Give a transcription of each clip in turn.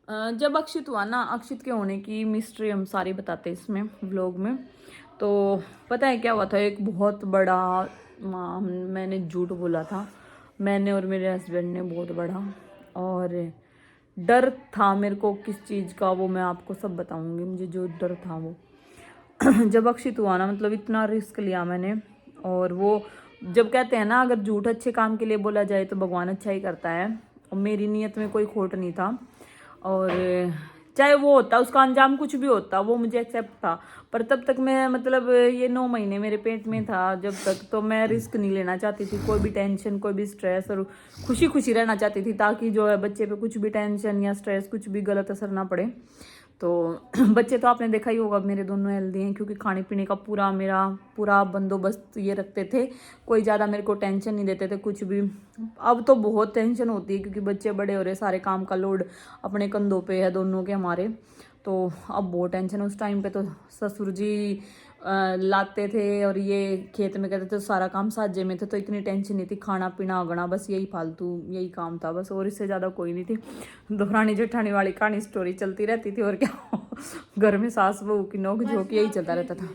जब अक्षित हुआ ना, अक्षित के होने की मिस्ट्री हम सारी बताते हैं इसमें व्लॉग में। तो पता है क्या हुआ था, एक बहुत बड़ा मैंने झूठ बोला था, मैंने और मेरे हस्बैंड ने, बहुत बड़ा। और डर था मेरे को किस चीज़ का, वो मैं आपको सब बताऊंगी। मुझे जो डर था वो जब अक्षित हुआ ना, मतलब इतना रिस्क लिया मैंने। और वो जब कहते हैं ना, अगर झूठ अच्छे काम के लिए बोला जाए तो भगवान अच्छा ही करता है, और मेरी नीयत में कोई खोट नहीं था। और चाहे वो होता, उसका अंजाम कुछ भी होता, वो मुझे एक्सेप्ट था। पर तब तक मैं, मतलब ये 9 महीने मेरे पेट में था जब तक, तो मैं रिस्क नहीं लेना चाहती थी, कोई भी टेंशन, कोई भी स्ट्रेस, और खुशी खुशी रहना चाहती थी, ताकि जो है बच्चे पे कुछ भी टेंशन या स्ट्रेस, कुछ भी गलत असर ना पड़े। तो बच्चे तो आपने देखा ही होगा, मेरे दोनों हेल्दी हैं, क्योंकि खाने पीने का पूरा मेरा पूरा बंदोबस्त ये रखते थे। कोई ज़्यादा मेरे को टेंशन नहीं देते थे कुछ भी। अब तो बहुत टेंशन होती है, क्योंकि बच्चे बड़े हो रहे, सारे काम का लोड अपने कंधों पे है दोनों के हमारे। तो अब बहुत टेंशन है। उस टाइम पे तो ससुर जी लाते थे, और ये खेत में कहते थे, तो सारा काम साजे में थे, तो इतनी टेंशन नहीं थी। खाना पीना अगना, बस यही फालतू यही काम था बस, और इससे ज़्यादा कोई नहीं थी। दोहरानी जेठानी वाली कहानी स्टोरी चलती रहती थी, और क्या घर में सास बहू की नोक झोंक यही चलता रहता था।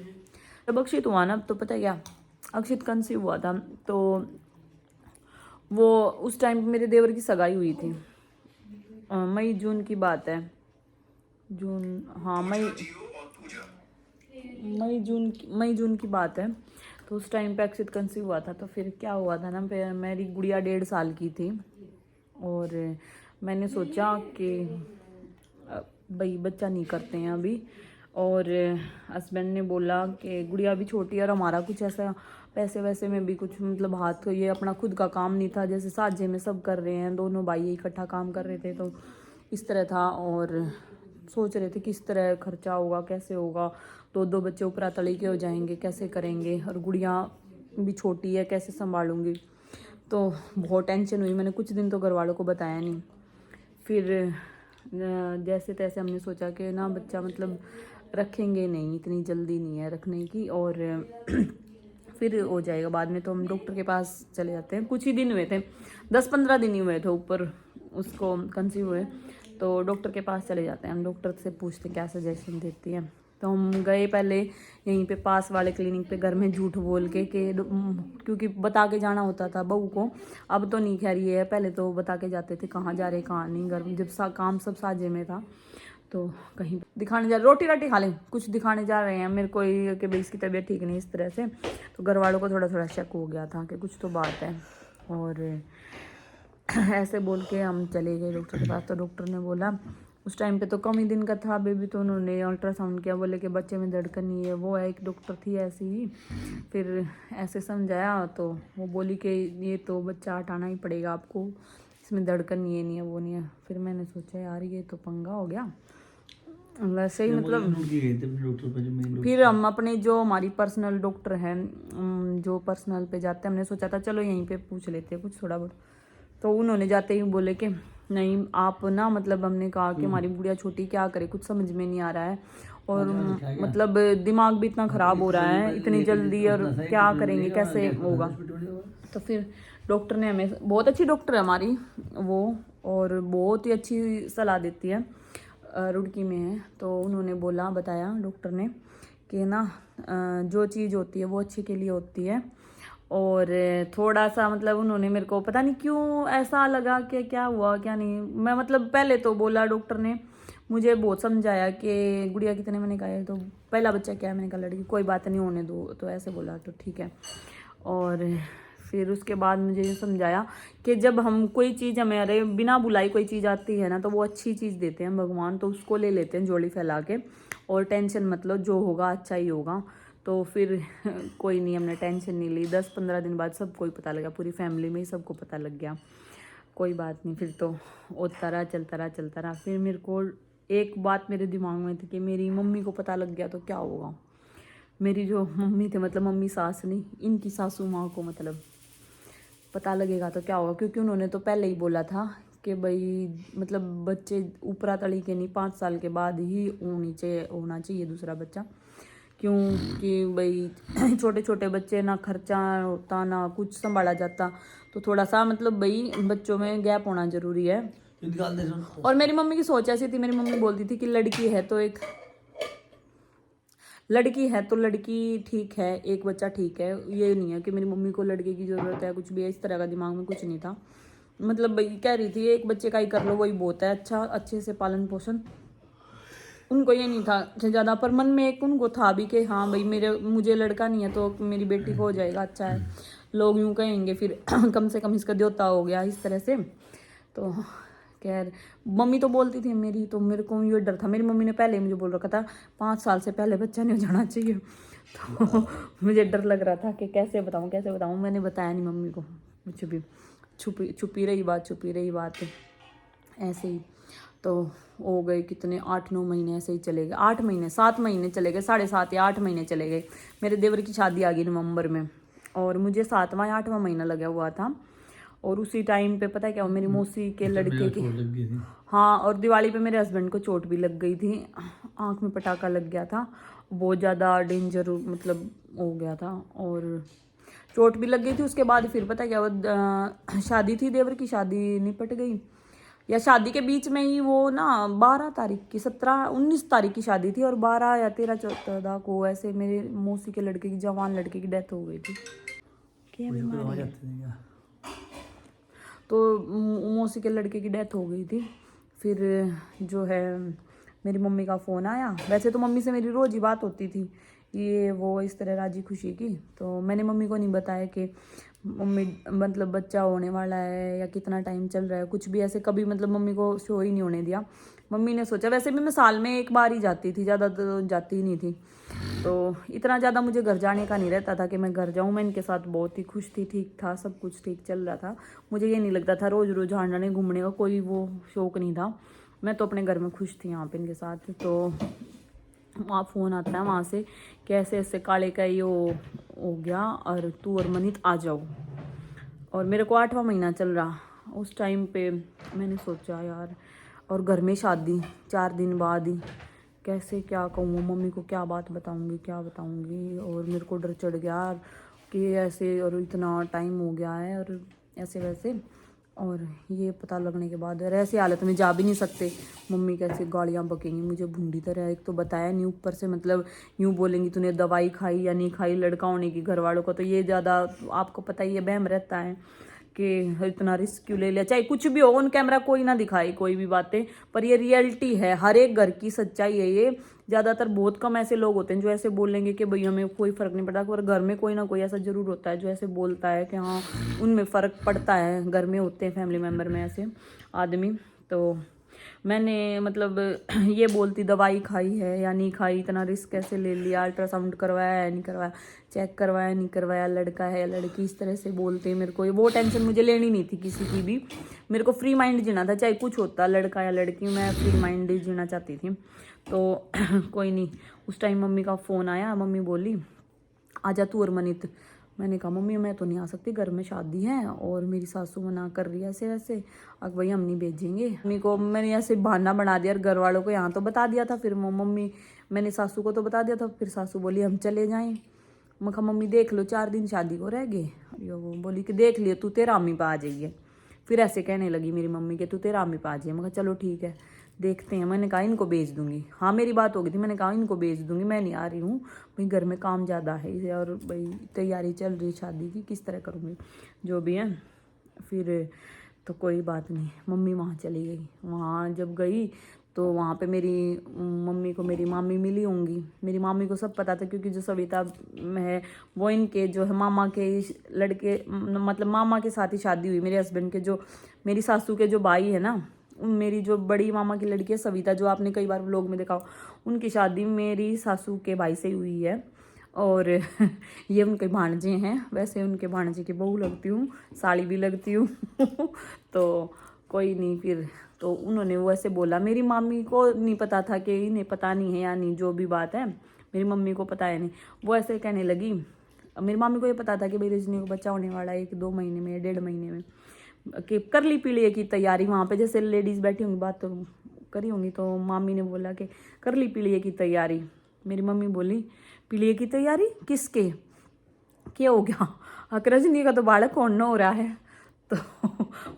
जब अक्षित हुआ ना, तो पता है क्या, अक्षित कंसीव हुआ था, तो वो उस टाइम पे मेरे देवर की सगाई हुई थी। मई जून की बात है, जून, हाँ मई जून की बात है। तो उस टाइम पे अक्षित कंसीव हुआ था। तो फिर क्या हुआ था ना, मेरी गुड़िया 1.5 साल की थी, और मैंने सोचा कि भाई बच्चा नहीं करते हैं अभी। और हस्बैंड ने बोला कि गुड़िया भी छोटी है, और हमारा कुछ ऐसा पैसे वैसे में भी कुछ, मतलब हाथ, ये अपना खुद का काम नहीं था, जैसे साझे में सब कर रहे हैं, दोनों भाई इकट्ठा काम कर रहे थे, तो इस तरह था। और सोच रहे थे किस तरह खर्चा होगा, कैसे होगा, 2 2 बच्चे ऊपरा तली के हो जाएंगे, कैसे करेंगे, और गुड़िया भी छोटी है, कैसे संभालूंगी। तो बहुत टेंशन हुई। मैंने कुछ दिन तो घर वालों को बताया नहीं। फिर जैसे तैसे हमने सोचा कि ना बच्चा, मतलब रखेंगे नहीं, इतनी जल्दी नहीं है रखने की, और फिर हो जाएगा बाद में। तो हम डॉक्टर के पास चले जाते हैं। कुछ ही दिन हुए थे, 10 15 दिन ही हुए थे ऊपर उसको कंसीव हुए। तो डॉक्टर के पास चले जाते हैं हम, डॉक्टर से पूछते हैं क्या सजेशन देती है। तो हम गए पहले यहीं पे पास वाले क्लिनिक पे, घर में झूठ बोल के कि क्योंकि बता के जाना होता था बहू को। अब तो नहीं, खैर ये है, पहले तो बता के जाते थे कहाँ जा रहे कहाँ नहीं, घर में जब काम सब साझे में था। तो कहीं दिखाने जा, रोटी राटी खा लें, कुछ दिखाने जा रहे हैं मेरे को कि भाई इसकी तबीयत ठीक नहीं, इस तरह से। तो घर वालों को थोड़ा थोड़ा शक हो गया था कि कुछ तो बात है। और ऐसे बोल के हम चले गए डॉक्टर के पास। तो डॉक्टर ने बोला, उस टाइम पे तो कम ही दिन का था बेबी, तो उन्होंने अल्ट्रासाउंड किया, बोले कि बच्चे में धड़कन नहीं है। वो है एक डॉक्टर थी ऐसी ही, फिर ऐसे समझाया, तो वो बोली कि ये तो बच्चा हटाना ही पड़ेगा आपको, इसमें धड़कन नहीं है, नहीं है, वो नहीं है। फिर मैंने सोचा यार ये तो पंगा हो गया। वैसे ही मतलब फिर हम अपने जो हमारी पर्सनल डॉक्टर हैं, जो पर्सनल पे जाते हैं, हमने सोचा था चलो यहीं पे पूछ लेते हैं कुछ थोड़ा बहुत। तो उन्होंने जाते ही बोले कि नहीं आप ना, मतलब हमने कहा कि हमारी गुड़िया छोटी, क्या करे, कुछ समझ में नहीं आ रहा है, और मतलब दिमाग भी इतना ख़राब हो रहा है इतनी जल्दी, और क्या करेंगे, कैसे होगा। तो फिर डॉक्टर ने हमें, बहुत अच्छी डॉक्टर है हमारी वो, और बहुत ही अच्छी सलाह देती है, रुड़की में है। तो उन्होंने बोला, बताया डॉक्टर ने कि ना जो चीज़ होती है वो अच्छे के लिए होती है। और थोड़ा सा, मतलब उन्होंने मेरे को पता नहीं क्यों ऐसा लगा कि क्या हुआ क्या नहीं, मैं मतलब पहले तो बोला डॉक्टर ने मुझे बहुत समझाया कि गुड़िया कितने, मैंने कहा तो पहला बच्चा क्या है, मैंने कहा लड़की, कोई बात नहीं होने दो, तो ऐसे बोला तो ठीक है। और फिर उसके बाद मुझे ये समझाया कि जब हम कोई चीज़, हमारे बिना बुलाई कोई चीज़ आती है ना, तो वो अच्छी चीज़ देते हैं भगवान, तो उसको ले लेते हैं जोड़ी फैला के, और टेंशन मतलब जो होगा अच्छा ही होगा। तो फिर कोई नहीं, हमने टेंशन नहीं ली। 10 15 दिन बाद सबको ही पता लगा, पूरी फैमिली में ही सबको पता लग गया। कोई बात नहीं, फिर तो होता रहा, चलता रहा चलता रहा। फिर मेरे को एक बात मेरे दिमाग में थी कि मेरी मम्मी को पता लग गया तो क्या होगा। मेरी जो मम्मी थे, मतलब मम्मी सास नहीं, इनकी सासू माँ को मतलब पता लगेगा तो क्या होगा, क्योंकि उन्होंने तो पहले ही बोला था कि भाई मतलब बच्चे ऊपरा तली के नहीं, 5 साल के बाद ही होना चाहिए दूसरा बच्चा। क्योंकि भाई छोटे छोटे बच्चे, ना खर्चा होता ना कुछ संभाला जाता, तो थोड़ा सा मतलब भाई बच्चों में गैप होना ज़रूरी है। निकाल दे सुन। और मेरी मम्मी की सोच ऐसी थी, मेरी मम्मी बोलती थी कि लड़की है तो लड़की ठीक है, एक बच्चा ठीक है। ये नहीं है कि मेरी मम्मी को लड़के की ज़रूरत है, कुछ भी है, इस तरह का दिमाग में कुछ नहीं था। मतलब भाई कह रही थी एक बच्चे का ही कर लो वही बहुत है, अच्छा अच्छे से पालन पोषण। उनको ये नहीं था ज़्यादा, पर मन में एक उनको था भी कि हाँ भाई मुझे लड़का नहीं है तो मेरी बेटी को हो जाएगा, अच्छा है, लोग यूँ कहेंगे फिर कम से कम इसका द्योता हो गया, इस तरह से। तो खैर मम्मी तो बोलती थी मेरी, तो मेरे को ये डर था। मेरी मम्मी ने पहले ही मुझे बोल रखा था 5 साल से पहले बच्चा नहीं हो जाना चाहिए। तो मुझे डर लग रहा था कि कैसे बताऊँ। मैंने बताया नहीं मम्मी को कुछ भी, छुपी रही बात ऐसे ही। तो हो गए कितने 8-9 महीने ऐसे ही चले गए, 8 महीने 7 महीने चले गए, 7.5 या 8 महीने चले गए। मेरे देवर की शादी आ गई नवंबर में और मुझे 7वां या 8वां महीना लगा हुआ था। और उसी टाइम पे पता है क्या हुआ, मेरी मौसी के लड़के की, हाँ, और दिवाली पे मेरे हस्बैंड को चोट भी लग गई थी, आँख में पटाखा लग गया था, बहुत ज़्यादा डेंजर मतलब हो गया था और चोट भी लग गई थी। उसके बाद फिर पता है क्या हुआ, शादी थी, देवर की शादी निपट गई, या शादी के बीच में ही वो ना 12 तारीख की 19 तारीख की शादी थी और 12 या 13-14 को ऐसे मेरे मौसी के लड़के की, जवान लड़के की डेथ हो गई थी। क्या बीमारी है? तो मौसी के लड़के की डेथ हो गई थी। फिर जो है मेरी मम्मी का फ़ोन आया। वैसे तो मम्मी से मेरी रोज़ ही बात होती थी ये वो इस तरह राजी खुशी की। तो मैंने मम्मी को नहीं बताया कि मम्मी मतलब बच्चा होने वाला है या कितना टाइम चल रहा है, कुछ भी ऐसे कभी मतलब मम्मी को शो ही नहीं होने दिया। मम्मी ने सोचा, वैसे भी मैं साल में एक बार ही जाती थी, ज़्यादा तो जाती ही नहीं थी। तो इतना ज़्यादा मुझे घर जाने का नहीं रहता था कि मैं घर जाऊँ। मैं इनके साथ बहुत ही खुश थी, ठीक था, सब कुछ ठीक चल रहा था। मुझे ये नहीं लगता था रोज़ रोज़ आने घूमने का, कोई वो शौक नहीं था। मैं तो अपने घर में खुश थी यहाँ पे इनके साथ। तो वहाँ फ़ोन आता है वहाँ से कि ऐसे ऐसे काले का ये हो गया और तू और मनीत आ जाओ। और मेरे को 8वां महीना चल रहा उस टाइम पे। मैंने सोचा यार, और घर में शादी 4 दिन बाद ही, कैसे क्या कहूँ मम्मी को, क्या बात बताऊँगी। और मेरे को डर चढ़ गया कि ऐसे, और इतना टाइम हो गया है और ऐसे वैसे। और ये पता लगने के बाद ऐसी हालत में जा भी नहीं सकते, मम्मी कैसे गालियाँ बकेंगी मुझे भूंडी तरह। एक तो बताया नहीं, ऊपर से मतलब यूँ बोलेंगी तूने दवाई खाई या नहीं खाई, लड़का होने की। घर वालों को तो ये ज़्यादा आपको पता ही है, बहम रहता है कि इतना रिस्क क्यों ले लिया। चाहे कुछ भी हो, ऑन कैमरा कोई ना दिखाए कोई भी बातें, पर ये रियलिटी है, हर एक घर की सच्चाई है ये। ज़्यादातर बहुत कम ऐसे लोग होते हैं जो ऐसे बोलेंगे कि भाई हमें कोई फ़र्क नहीं पड़ता, पर घर में कोई ना कोई ऐसा ज़रूर होता है जो ऐसे बोलता है कि हाँ उनमें फ़र्क पड़ता है। घर में होते हैं फैमिली मेम्बर में ऐसे आदमी। तो मैंने मतलब ये बोलती दवाई खाई है या नहीं खाई, इतना रिस्क कैसे ले लिया, अल्ट्रासाउंड करवाया है नहीं करवाया, चेक करवाया नहीं करवाया, लड़का है या लड़की, इस तरह से बोलते हैं। मेरे को वो टेंशन मुझे लेनी नहीं थी किसी की भी। मेरे को फ्री माइंड जीना था, चाहे कुछ होता लड़का या लड़की, मैं फ्री माइंड ही जीना चाहती थी। तो कोई नहीं, उस टाइम मम्मी का फ़ोन आया, मम्मी बोली आजा तू और मनीत। मैंने कहा मम्मी मैं तो नहीं आ सकती, घर में शादी है और मेरी सासू मना कर रही है ऐसे वैसे, अब भाई हम नहीं भेजेंगे। मम्मी को मैंने ऐसे बहाना बना दिया, घर वालों को यहाँ तो बता दिया था, फिर मम्मी मैंने सासू को तो बता दिया था। फिर सासू बोली हम चले जाएँ। मैं कहा मम्मी देख लो 4 दिन शादी को रह गए। वो बोली कि देख लियो तू, तेरा अम्मी पा आ जाइए। फिर ऐसे कहने लगी मेरी मम्मी कि तू तेरा अम्मी पा आ जाइए। मैं कहा चलो ठीक है देखते हैं। मैंने कहा इनको भेज दूंगी, हाँ मेरी बात हो गई थी, मैंने कहा इनको भेज दूंगी, मैं नहीं आ रही हूँ भाई, घर में काम ज़्यादा है और भाई तैयारी चल रही शादी की, किस तरह करूँगी जो भी है। फिर तो कोई बात नहीं, मम्मी वहाँ चली गई। वहाँ जब गई तो वहाँ पे मेरी मम्मी को मेरी मामी मिली होंगी। मेरी मामी को सब पता था, क्योंकि जो सविता है वो इनके जो है मामा के लड़के, मतलब मामा के साथ ही शादी हुई मेरे हस्बैंड के, जो मेरी सासू के जो भाई है ना, मेरी जो बड़ी मामा की लड़की है सविता, जो आपने कई बार व्लॉग में देखा हो, उनकी शादी मेरी सासू के भाई से हुई है। और ये उनके भाणजे हैं, वैसे उनके भाणजे की बहू लगती हूँ, साड़ी भी लगती हूँ। तो कोई नहीं, फिर तो उन्होंने वो ऐसे बोला। मेरी मामी को नहीं पता था कि इन्हें पता नहीं है या नहीं, जो भी बात है मेरी मम्मी को पता है नहीं। वो ऐसे कहने लगी, मेरी मामी को ये पता था कि भाई रजनी को बच्चा होने वाला है 1-2 महीने में, 1.5 महीने में, कि कर ली पीलिए की तैयारी। वहाँ पे जैसे लेडीज़ बैठी होंगी बात तो करी होंगी, तो मामी ने बोला कि कर ली पीलिए की तैयारी। मेरी मम्मी बोली पीलिए की तैयारी किसके, क्या हो गया, रजनी का तो बालक कौन न हो रहा है। तो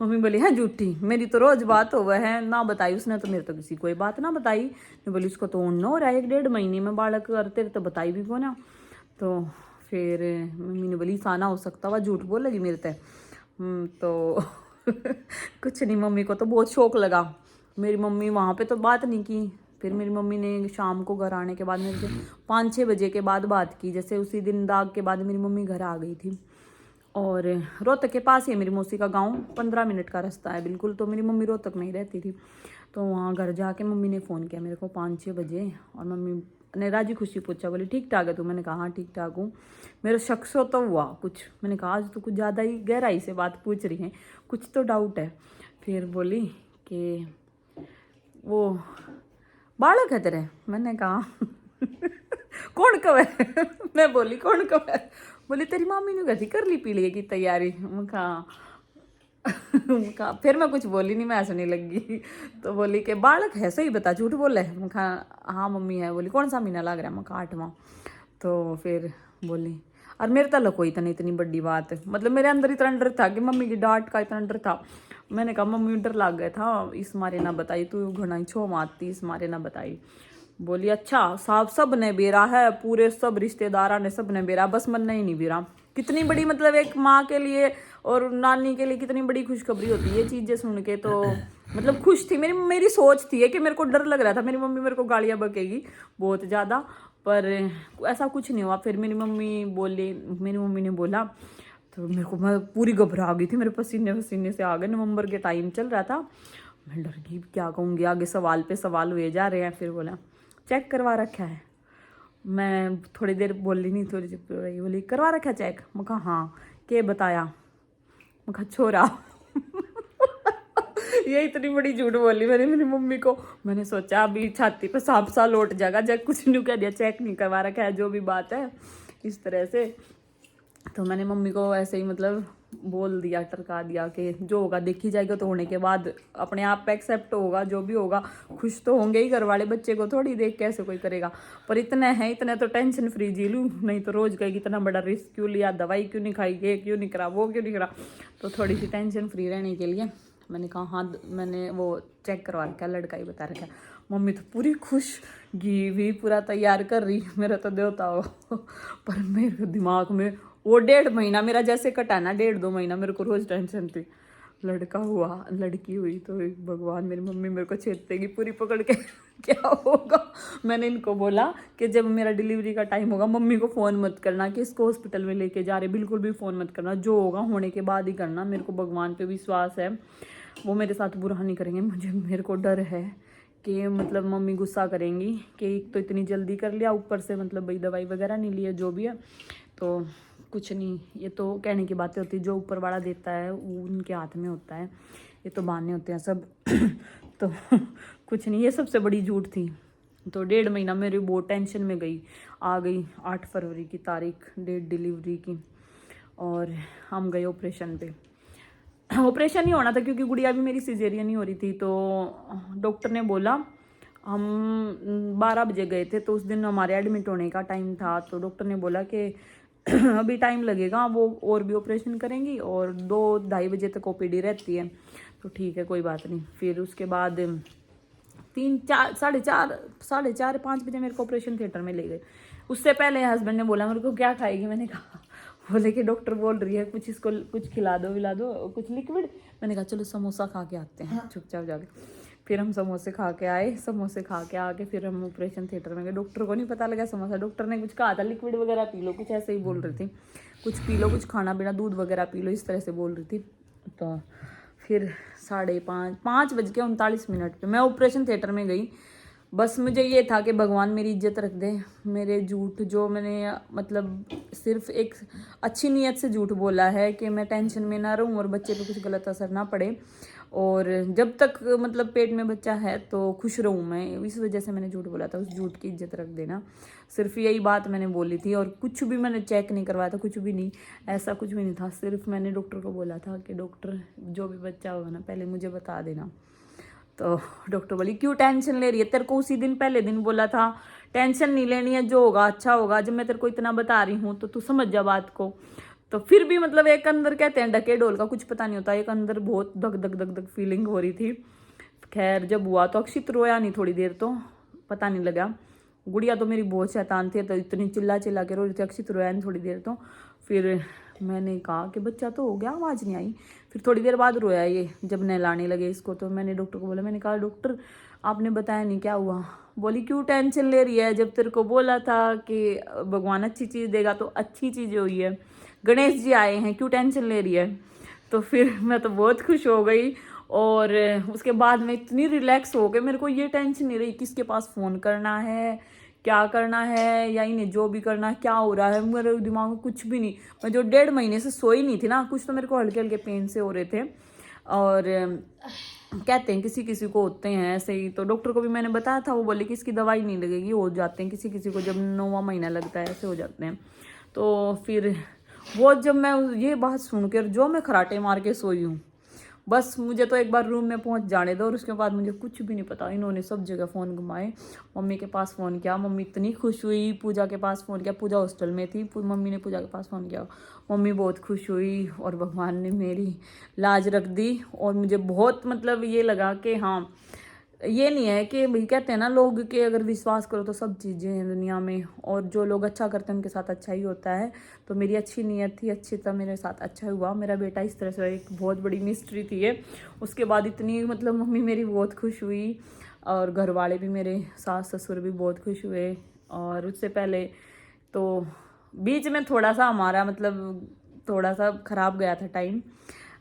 मम्मी बोली है झूठी, मेरी तो रोज बात हो गया है ना बताई उसने, तो मेरे तो किसी कोई बात ना बताई। मैं बोली उसको तो उन्न हो रहा है 1-1.5 महीने में बालक, और तेरे तो बताई भी को ना। तो फिर मम्मी ने बोली साना हो सकता हुआ झूठ बोलेगी मेरे ते। तो कुछ नहीं, मम्मी को तो बहुत शौक लगा। मेरी मम्मी वहाँ पे तो बात नहीं की। फिर मेरी मम्मी ने शाम को घर आने के बाद मेरे से 5-6 बजे के बाद बात की। जैसे उसी दिन दाग के बाद मेरी मम्मी घर आ गई थी। और रोहतक के पास ही है मेरी मौसी का गांव, 15 मिनट का रास्ता है बिल्कुल। तो मेरी मम्मी रोहतक में ही रहती थी। तो वहाँ घर जाके मम्मी ने फ़ोन किया मेरे को 5-6 बजे, और मम्मी ने राजी खुशी पूछा, बोली ठीक ठाक है तू? मैंने कहा हाँ ठीक ठाक हूँ। मेरा शक सो तो हुआ कुछ, मैंने कहा आज तो कुछ ज़्यादा ही गहराई से बात पूछ रही है, कुछ तो डाउट है। फिर बोली कि वो बालक है तेरे? मैंने कहा कौन कब है? मैं बोली कौन कब है? बोली तेरी मामी ने कहती कर ली पीलिए की तैयारी। मैं कहा फिर मैं कुछ बोली नहीं, मैं हंसने लगी। तो बोली कि बालक है, सही बता झूठ बोले? मैं कहा हाँ मम्मी है। बोली कौन सा महीना लग रहा है? मैं कहा 8वां। तो फिर बोली, और मेरे तक कोई इतनी इतनी बड़ी बात है, मतलब मेरे अंदर इतना डर था कि मम्मी की डांट का इतना डर था। मैंने कहा मम्मी डर लग गया था, इस मारे ना बताई तू, घना छो मारती, इस मारे ना बताई। बोली अच्छा साहब सब ने बेरा है, पूरे सब रिश्तेदारा ने सब ने बेरा, बस मन नहीं बेरा। कितनी बड़ी, मतलब एक माँ के लिए और नानी के लिए कितनी बड़ी खुशखबरी होती है ये चीज़ें सुन के। तो मतलब खुश थी, मेरी सोच थी कि मेरे को डर लग रहा था मेरी मम्मी मेरे को गालियाँ बकेगी बहुत ज़्यादा, पर ऐसा कुछ नहीं हुआ। फिर मेरी मम्मी ने बोला, तो मेरे को, मैं पूरी घबरा गई थी, मेरे पसीने पसीने से आ गए। नवंबर के टाइम चल रहा था, मैं डर गई क्या कहूँगी, आगे सवाल पे सवाल हुए जा रहे हैं। फिर बोला चेक करवा रखा है? मैं थोड़ी देर बोली नहीं, थोड़ी चुप रही। बोली करवा रखा चेक? मैं कहा हाँ। के बताया? मैं कहा छोरा। ये इतनी बड़ी झूठ बोली मैंने मेरी मम्मी को। मैंने सोचा अभी छाती पे सांप सा लौट जाएगा, जब कुछ नहीं कह दिया, चेक नहीं करवा रखा है, जो भी बात है इस तरह से। तो मैंने मम्मी को ऐसे ही मतलब बोल दिया, टरका दिया कि जो होगा देखी जाएगा, तो होने के बाद अपने आप पे एक्सेप्ट होगा, जो भी होगा खुश तो होंगे ही घर वाले, बच्चे को थोड़ी देख कैसे कोई करेगा। पर इतने तो टेंशन फ्री जी लूँ, नहीं तो रोज कहेगी इतना बड़ा रिस्क क्यों लिया, दवाई क्यों नहीं खाई, ये क्यों नहीं करा, वो क्यों नहीं करा। तो थोड़ी सी टेंशन फ्री रहने के लिए मैंने कहा हाँ, मैंने वो चेक करवा रखा, लड़का ही बता रखा। मम्मी तो पूरी खुश, घी भी पूरा तैयार कर रही, मेरा तो देवता हो। पर मेरे दिमाग में वो 1.5 महीना मेरा जैसे कटा ना, 1.5-2 महीना मेरे को रोज टेंशन थी। लड़का हुआ लड़की हुई तो भगवान, मेरी मम्मी मेरे को छेड़तेगी पूरी पकड़ के। क्या होगा? मैंने इनको बोला कि जब मेरा डिलीवरी का टाइम होगा मम्मी को फ़ोन मत करना कि इसको हॉस्पिटल में लेके जा रहे, बिल्कुल भी फ़ोन मत करना, जो होगा होने के बाद ही करना। मेरे को भगवान पे विश्वास है, वो मेरे साथ बुरा नहीं करेंगे। मेरे को डर है कि मतलब मम्मी गुस्सा करेंगी कि एक तो इतनी जल्दी कर लिया, ऊपर से मतलब भाई दवाई वगैरह नहीं लिया, जो भी है। तो कुछ नहीं, ये तो कहने की बातें होती है, जो ऊपर वाला देता है वो उनके हाथ में होता है, ये तो बहाने होते हैं सब। तो कुछ नहीं, ये सबसे बड़ी झूठ थी। तो 1.5 महीना मेरी बहुत टेंशन में गई। आ गई 8 फरवरी की तारीख, डेट डिलीवरी की, और हम गए ऑपरेशन पे। ऑपरेशन ही होना था क्योंकि गुड़िया भी मेरी सिजेरियन ही हो रही थी। तो डॉक्टर ने बोला, हम 12 बजे गए थे, तो उस दिन हमारे एडमिट होने का टाइम था। तो डॉक्टर ने बोला कि अभी टाइम लगेगा, वो और भी ऑपरेशन करेंगी, और 2-2:30 बजे तक ओपीडी रहती है। तो ठीक है कोई बात नहीं। फिर उसके बाद 3-4 साढ़े 4 5 बजे मेरे को ऑपरेशन थिएटर में ले गए। उससे पहले हस्बैंड ने बोला मेरे को क्या खाएगी, मैंने कहा, बोले कि डॉक्टर बोल रही है कुछ, इसको कुछ खिला दो विला दो, कुछ लिक्विड। मैंने कहा चलो समोसा खा के आते हैं चुपचाप जाके। फिर हम समोसे खा के आए, समोसे खा के आके फिर हम ऑपरेशन थिएटर में गए। डॉक्टर को नहीं पता लगा समोसा, डॉक्टर ने कुछ कहा था लिक्विड वगैरह पी लो, कुछ ऐसे ही बोल रही थी, कुछ पी लो, कुछ खाना पीना, दूध वगैरह पी लो, इस तरह से बोल रही थी। तो फिर 5:39 पे मैं ऑपरेशन थिएटर में गई। बस मुझे ये था कि भगवान मेरी इज्जत रख दे। मेरे झूठ जो मैंने मतलब सिर्फ एक अच्छी नीयत से झूठ बोला है कि मैं टेंशन में ना रहूं और बच्चे पे कुछ गलत असर ना पड़े, और जब तक मतलब पेट में बच्चा है तो खुश रहूं मैं, इस वजह से मैंने झूठ बोला था। उस झूठ की इज्जत रख देना, सिर्फ यही बात मैंने बोली थी। और कुछ भी मैंने चेक नहीं करवाया था, कुछ भी नहीं, ऐसा कुछ भी नहीं था। सिर्फ मैंने डॉक्टर को बोला था कि डॉक्टर जो भी बच्चा होगा ना पहले मुझे बता देना। तो डॉक्टर बोली क्यों टेंशन ले रही है, तेरे को उसी दिन पहले दिन बोला था टेंशन नहीं लेनी है, जो होगा अच्छा होगा। जब मैं तेरे को इतना बता रही हूँ तो तू समझ जा बात को। तो फिर भी मतलब एक अंदर कहते हैं ढके ढोल का कुछ पता नहीं होता, एक अंदर बहुत धक धक धक धक फीलिंग हो रही थी। खैर जब हुआ तो अक्षित रोया नहीं थोड़ी देर, तो पता नहीं लगा। गुड़िया तो मेरी बहुत शैतान थी, तो इतनी चिल्ला चिल्ला के रो रही थी। अक्षित रोया नहीं थोड़ी देर, तो फिर मैंने कहा कि बच्चा तो हो गया, आवाज़ नहीं आई। फिर थोड़ी देर बाद रोया ये, जब नहलाने लगे इसको। तो मैंने डॉक्टर को बोला, मैंने कहा डॉक्टर आपने बताया नहीं क्या हुआ। बोली क्यों टेंशन ले रही है, जब तेरे को बोला था कि भगवान अच्छी चीज़ देगा तो अच्छी चीज़ हुई है, गणेश जी आए हैं, क्यों टेंशन ले रही है। तो फिर मैं तो बहुत खुश हो गई। और उसके बाद मैं इतनी रिलैक्स हो गई, मेरे को ये टेंशन नहीं रही किसके पास फ़ोन करना है, क्या करना है, या इन्हें जो भी करना है क्या हो रहा है, मेरे दिमाग में कुछ भी नहीं। मैं जो 1.5 महीने से सोई नहीं थी ना, कुछ तो मेरे को हल्के हल्के पेन से हो रहे थे। और कहते हैं किसी किसी को होते हैं ऐसे ही, तो डॉक्टर को भी मैंने बताया था, वो बोले कि इसकी दवाई नहीं लगेगी, हो जाते हैं किसी किसी को, जब 9वां महीना लगता है ऐसे हो जाते हैं। तो फिर वो जब मैं ये बात सुनकर जो मैं खराटे मार के सोई हूँ, बस मुझे तो एक बार रूम में पहुंच जाने दो, और उसके बाद मुझे कुछ भी नहीं पता। इन्होंने सब जगह फ़ोन घुमाए, मम्मी के पास फ़ोन किया, मम्मी इतनी खुश हुई। पूजा के पास फ़ोन किया, पूजा हॉस्टल में थी, मम्मी ने पूजा के पास फ़ोन किया, मम्मी बहुत खुश हुई। और भगवान ने मेरी लाज रख दी। और मुझे बहुत मतलब ये लगा कि हाँ, ये नहीं है कि भाई कहते हैं ना लोग कि अगर विश्वास करो तो सब चीज़ें हैं दुनिया में, और जो लोग अच्छा करते हैं उनके साथ अच्छा ही होता है। तो मेरी अच्छी नीयत थी, अच्छी था, मेरे साथ अच्छा हुआ। मेरा बेटा इस तरह से, एक बहुत बड़ी मिस्ट्री थी ये। उसके बाद इतनी मतलब मम्मी मेरी बहुत खुश हुई, और घर वाले भी, मेरे सास ससुर भी बहुत खुश हुए। और उससे पहले तो बीच में थोड़ा सा हमारा मतलब थोड़ा सा ख़राब गया था टाइम,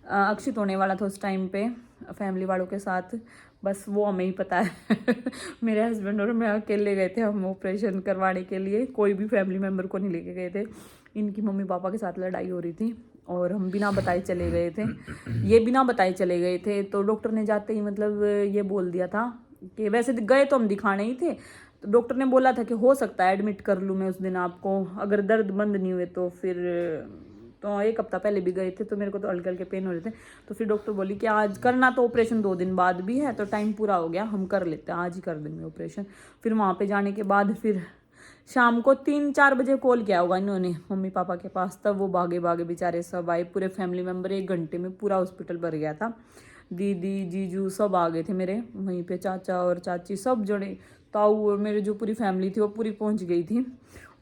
अक्षित होने वाला था उस टाइम पे फैमिली वालों के साथ, बस वो हमें ही पता है। मेरे हस्बैंड और मैं अकेले गए थे हम ऑपरेशन करवाने के लिए, कोई भी फैमिली मेम्बर को नहीं लेके गए थे। इनकी मम्मी पापा के साथ लड़ाई हो रही थी, और हम बिना बताए चले गए थे, ये बिना बताए चले गए थे। तो डॉक्टर ने जाते ही मतलब ये बोल दिया था कि वैसे गए तो हम दिखाने ही थे, तो डॉक्टर ने बोला था कि हो सकता है एडमिट कर लूँ मैं उस दिन आपको, अगर दर्द बंद नहीं हुए तो। फिर तो 1 हफ्ता पहले भी गए थे, तो मेरे को तो हल्के हल्के पेन हो रहे थे। तो फिर डॉक्टर बोली कि आज करना तो ऑपरेशन 2 दिन बाद भी है, तो टाइम पूरा हो गया, हम कर लेते हैं, आज ही कर देंगे ऑपरेशन। फिर वहाँ पे जाने के बाद फिर शाम को 3-4 बजे कॉल किया होगा इन्होंने मम्मी पापा के पास, तब वो भागे भागे बेचारे सब आए, पूरे फैमिली मेम्बर। 1 घंटे में पूरा हॉस्पिटल भर गया था, दीदी जीजू सब आ गए थे मेरे वहीं पे, चाचा और चाची सब जने, ताऊ और मेरे जो पूरी फैमिली थी वो पूरी पहुंच गई थी।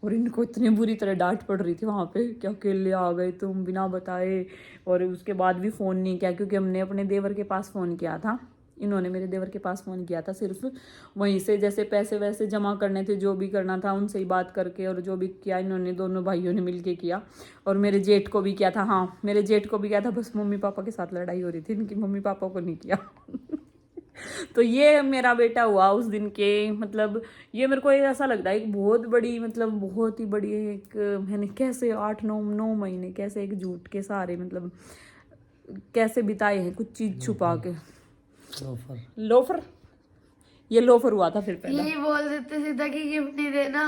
और इनको इतनी बुरी तरह डांट पड़ रही थी वहाँ पे कि अकेले आ गए तुम बिना बताए। और उसके बाद भी फ़ोन नहीं किया, क्योंकि हमने अपने देवर के पास फ़ोन किया था, इन्होंने मेरे देवर के पास फ़ोन किया था सिर्फ, वहीं से जैसे पैसे वैसे जमा करने थे, जो भी करना था उनसे ही बात करके, और जो भी किया इन्होंने दोनों भाइयों ने मिल के किया। और मेरे जेठ को भी किया था, हाँ मेरे जेठ को भी किया था, बस मम्मी पापा के साथ लड़ाई हो रही थी, इनकी मम्मी पापा को नहीं किया। तो ये मेरा बेटा हुआ उस दिन के, मतलब ये मेरे को ऐसा लगता है एक बहुत बड़ी, मतलब बहुत ही बड़ी एक, मैंने कैसे 8-9 महीने कैसे एक झूठ के सहारे मतलब कैसे बिताए हैं, कुछ चीज छुपा के। लोफर ये लोफर हुआ था फिर पहले। ये बोल देते सीधा कि गिफ्ट नहीं देना,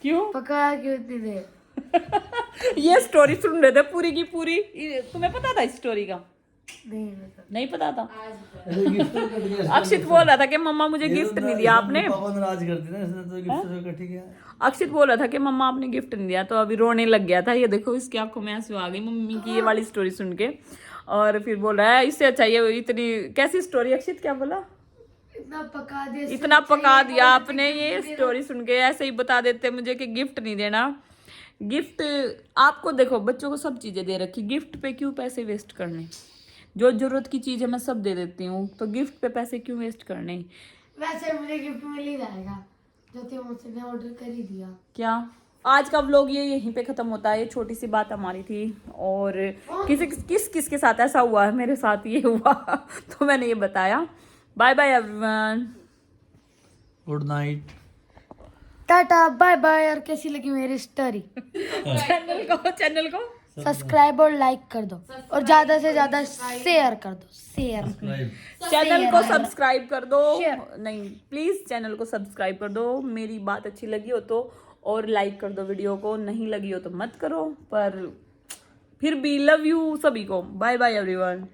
क्यों पकाया क्यों इतनी देर। ये स्टोरी सुन रहे थे पूरी की पूरी, तुम्हें पता था इस स्टोरी का? नहीं पता था। अक्षित बोल रहा था कि मम्मा मुझे गिफ्ट नहीं दिया आपने, पापा नाराज करते ना, इसने तो गिफ्ट ठीक है। अक्षित बोल रहा था कि मम्मा आपने गिफ्ट नहीं दिया, तो अभी रोने लग गया था। ये देखो इसकी आंखों में आंसू आ गई मम्मी की ये वाली स्टोरी सुन के। और फिर बोल रहा है इससे अच्छा ये इतनी कैसी स्टोरी, अक्षित क्या बोला? इतना पका दिया आपने, ये स्टोरी सुन के ऐसे ही बता देते मुझे कि गिफ्ट नहीं देना। गिफ्ट आपको देखो, बच्चों को सब चीजें दे रखी, गिफ्ट पे क्यों पैसे वेस्ट करने? जो जरूरत की चीज है मैं सब दे देती हूँ, तो गिफ्ट पे पैसे क्यों वेस्ट करने? वैसे मुझे गिफ्ट मिल ही जाएगा, जो थे मुझसे मैं ऑर्डर कर ही दिया। क्या आज का व्लॉग ये यहीं पे खत्म होता है। ये छोटी सी बात हमारी थी, और किस के साथ ऐसा हुआ है, मेरे साथ ये हुआ तो मैंने ये बताया। Bye bye everyone, good night, tata bye bye. और कैसी लगी मेरी स्टोरी? चैनल को सब्सक्राइब और लाइक कर दो, और ज्यादा से ज्यादा शेयर कर दो, शेयर। चैनल को सब्सक्राइब कर दो, नहीं प्लीज चैनल को सब्सक्राइब कर दो। मेरी बात अच्छी लगी हो तो और लाइक कर दो वीडियो को, नहीं लगी हो तो मत करो, पर फिर भी लव यू सभी को। Bye bye everyone.